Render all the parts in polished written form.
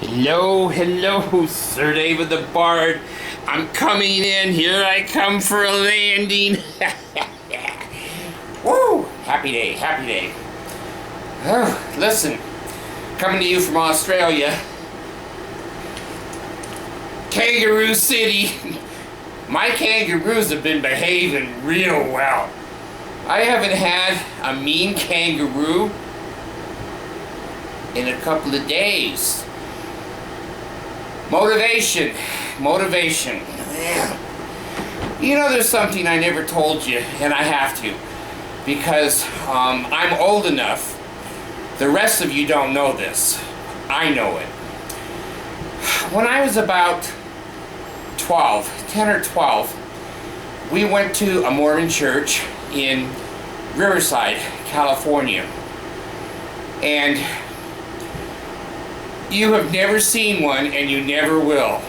Hello, hello, Sir David the Bard. I'm coming in. Here I come for a landing. Woo! Happy day, happy day. Oh, listen, coming to you from Australia, Kangaroo City. My kangaroos have been behaving real well. I haven't had a mean kangaroo in a couple of days. Motivation. You know, there's something I never told you, and I have to, because I'm old enough. The rest of you don't know this. I know it. When I was about 10 or 12, we went to a Mormon church in Riverside, California. And you have never seen one, and you never will.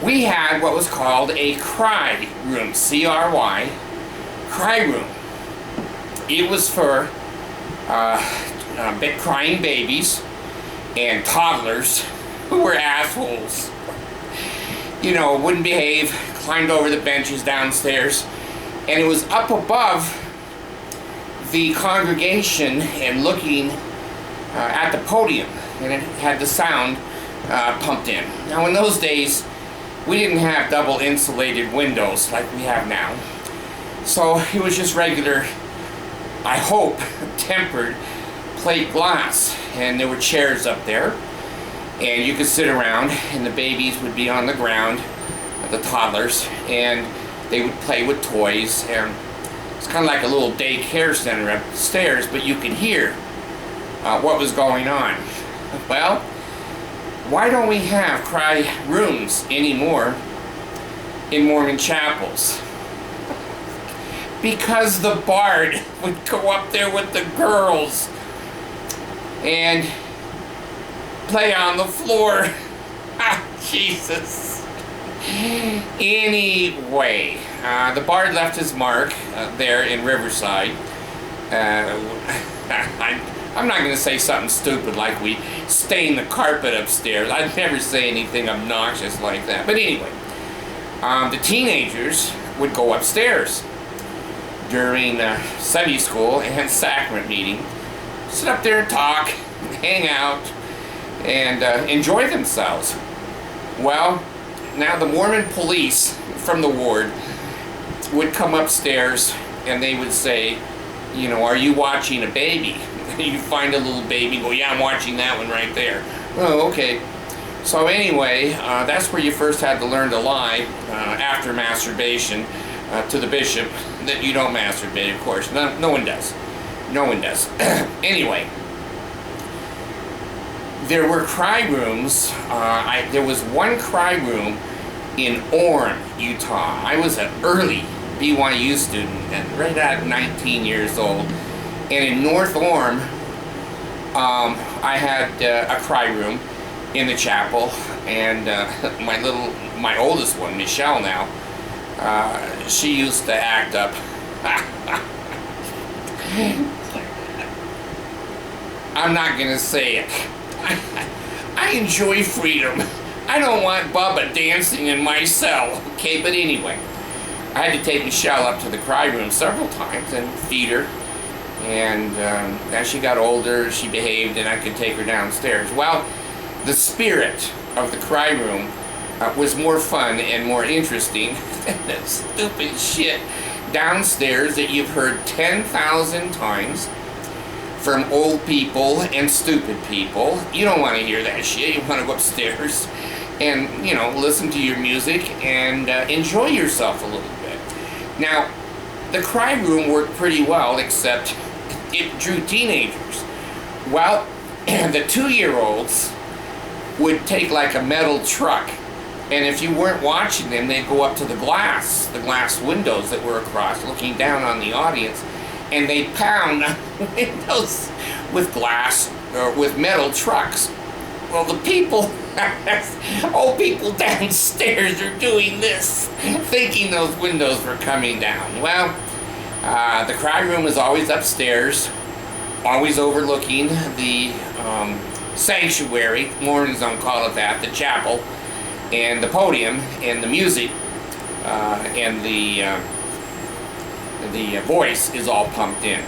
We had what was called a cry room, C-R-Y, cry room. It was for crying babies and toddlers who were assholes. You know, wouldn't behave, climbed over the benches downstairs, and it was up above the congregation and looking at the podium, and it had the sound pumped in. Now, in those days, we didn't have double insulated windows like we have now, so it was just regular, I hope, tempered plate glass, and there were chairs up there, and you could sit around, and the babies would be on the ground, the toddlers, and they would play with toys, and it's kind of like a little daycare center upstairs, but you could hear what was going on. Well, why don't we have cry rooms anymore in Mormon chapels? Because the Bard would go up there with the girls and play on the floor. Jesus. Anyway, the Bard left his mark there in Riverside. I'm not going to say something stupid like we stain the carpet upstairs. I'd never say anything obnoxious like that. But anyway, the teenagers would go upstairs during Sunday school and sacrament meeting, sit up there and talk, hang out, and enjoy themselves. Well, now the Mormon police from the ward would come upstairs and they would say, you know, are you watching a baby? You find a little baby, go, yeah, I'm watching that one right there. Oh, okay. So anyway, that's where you first had to learn to lie after masturbation to the bishop that you don't masturbate, of course. No one does. No one does. Anyway, there were cry rooms. There was one cry room in Orem, Utah. I was an early BYU student, and right at 19 years old. And in North Orem, I had a cry room in the chapel, and my oldest one, Michelle now, she used to act up. I'm not gonna say it. I enjoy freedom. I don't want Bubba dancing in my cell, okay? But anyway, I had to take Michelle up to the cry room several times and feed her. And as she got older, she behaved, and I could take her downstairs. Well, the spirit of the cry room was more fun and more interesting than that stupid shit downstairs that you've heard 10,000 times from old people and stupid people. You don't want to hear that shit. You want to go upstairs and, you know, listen to your music and enjoy yourself a little bit. Now, the cry room worked pretty well, except it drew teenagers. Well, the 2-year-olds would take like a metal truck, and if you weren't watching them, they'd go up to the glass windows that were across, looking down on the audience, and they'd pound on windows with glass or with metal trucks. Well, the people, old people downstairs are doing this, thinking those windows were coming down. Well, the cry room is always upstairs, always overlooking the sanctuary, Mormons don't call it that, the chapel, and the podium, and the music, and the voice is all pumped in.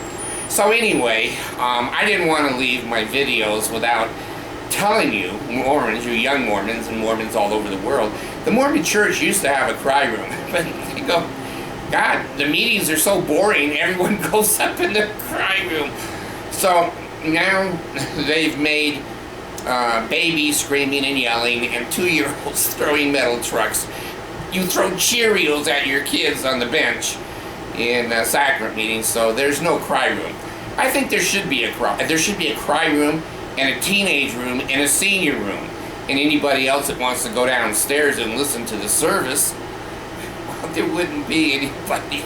So anyway, I didn't want to leave my videos without telling you, Mormons, you young Mormons, and Mormons all over the world, the Mormon church used to have a cry room. But you go, God, the meetings are so boring, everyone goes up in the cry room. So now they've made babies screaming and yelling and 2-year-olds throwing metal trucks. You throw Cheerios at your kids on the bench in sacrament meetings, so there's no cry room. I think there should be a cry room and a teenage room and a senior room. And anybody else that wants to go downstairs and listen to the service, well, there wouldn't be anybody.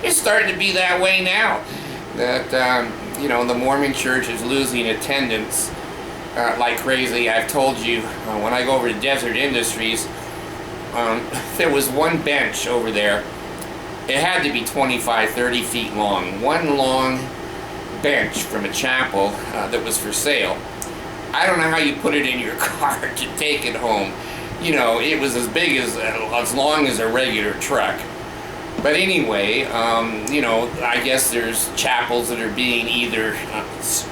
It's starting to be that way now. That, the Mormon church is losing attendance like crazy. I've told you, when I go over to Desert Industries, there was one bench over there. It had to be 25, 30 feet long. One long bench from a chapel that was for sale. I don't know how you put it in your car to take it home. It was as big as long as a regular truck. But anyway, I guess there's chapels that are being either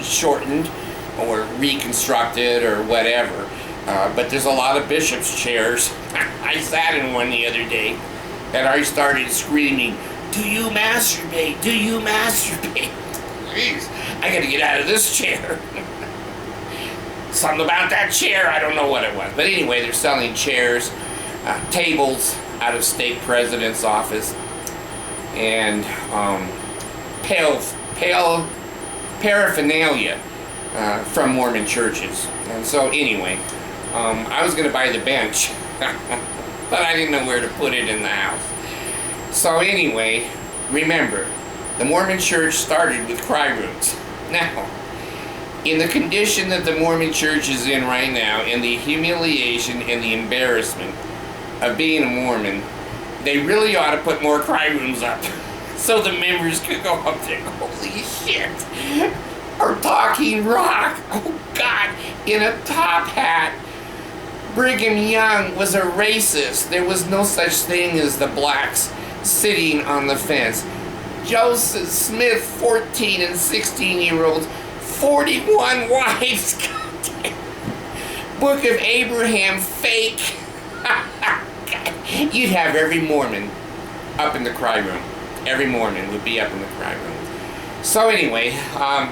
shortened or reconstructed or whatever. But there's a lot of bishops' chairs. I sat in one the other day, and I started screaming, "Do you masturbate? Do you masturbate?" Jeez, I gotta get out of this chair. Something about that chair, I don't know what it was. But anyway, they're selling chairs, tables out of state president's office, and pale paraphernalia from Mormon churches. And so anyway, I was gonna buy the bench, but I didn't know where to put it in the house. So anyway, remember, the Mormon church started with cry rooms. Now, in the condition that the Mormon church is in right now, and the humiliation and the embarrassment of being a Mormon, they really ought to put more cry rooms up so the members could go up there. Holy shit! Or talking rock. Oh God! In a top hat. Brigham Young was a racist. There was no such thing as the blacks sitting on the fence. Joseph Smith, 14 and 16-year-olds, 41 wives. Book of Abraham, fake. You'd have every Mormon up in the cry room. Every Mormon would be up in the cry room. So anyway, I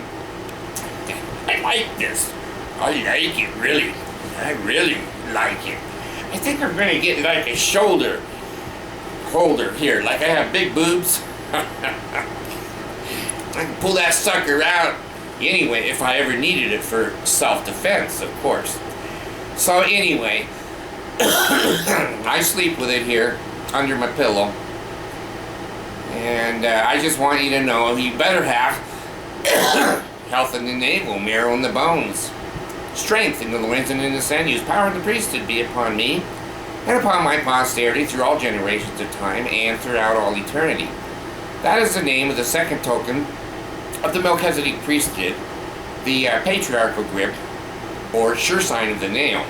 like this. I like it, really. I really like it. I think I'm gonna get like a shoulder holder here, like I have big boobs. I can pull that sucker out anyway if I ever needed it for self-defense, of course. So anyway, I sleep with it here under my pillow, and I just want you to know you better have health in the navel, marrow in the bones, strength in the loins and in the sinews, power of the priesthood be upon me and upon my posterity through all generations of time and throughout all eternity. That is the name of the second token of the Melchizedek priesthood, the patriarchal grip, or sure sign of the nail.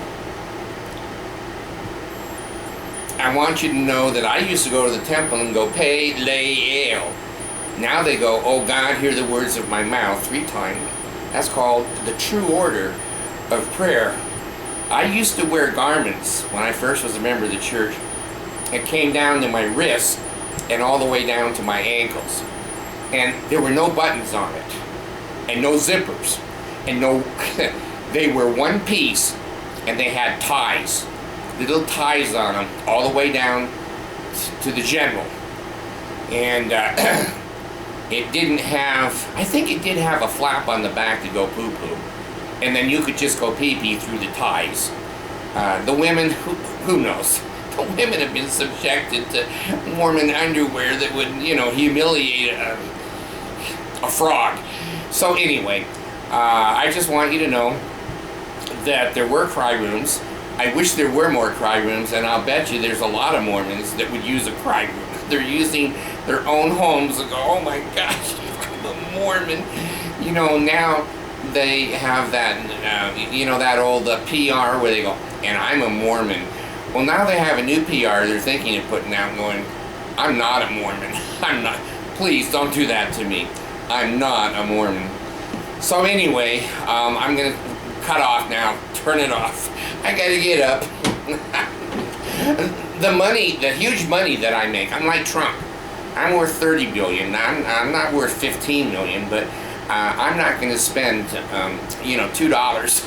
I want you to know that I used to go to the temple and go, Pele-el. Now they go, oh God, hear the words of my mouth 3 times. That's called the true order of prayer. I used to wear garments when I first was a member of the church. It came down to my wrists and all the way down to my ankles. And there were no buttons on it, and no zippers, and no, they were one piece, and they had ties, little ties on them, all the way down to the general. And it didn't have, I think it did have a flap on the back to go poo-poo, and then you could just go pee-pee through the ties. The women, who knows? The women have been subjected to Mormon underwear that would, humiliate a frog. So anyway, I just want you to know that there were cry rooms. I wish there were more cry rooms, and I'll bet you there's a lot of Mormons that would use a cry room. They're using their own homes and go, oh my gosh, I'm a Mormon. Now they have that, that old PR where they go, and I'm a Mormon. Well, now they have a new PR they're thinking of putting out going, I'm not a Mormon. I'm not. Please don't do that to me. I'm not a Mormon. So anyway, I'm going to cut off now. Turn it off. I got to get up. The huge money that I make, I'm like Trump. I'm worth 30 billion. I'm not worth 15 million, but I'm not going to spend, $2.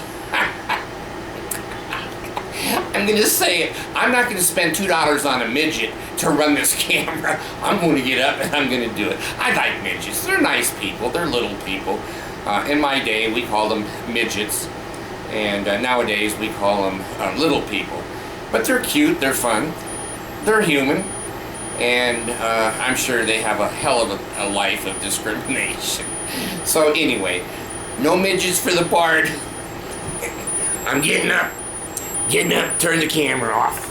I'm going to say it. I'm not going to spend $2 on a midget to run this camera. I'm going to get up and I'm going to do it. I like midgets. They're nice people. They're little people. In my day, we called them midgets. And nowadays, we call them little people. But they're cute. They're fun. They're human. And I'm sure they have a hell of a life of discrimination. So anyway, no midgets for the bard. I'm getting up. Turn the camera off.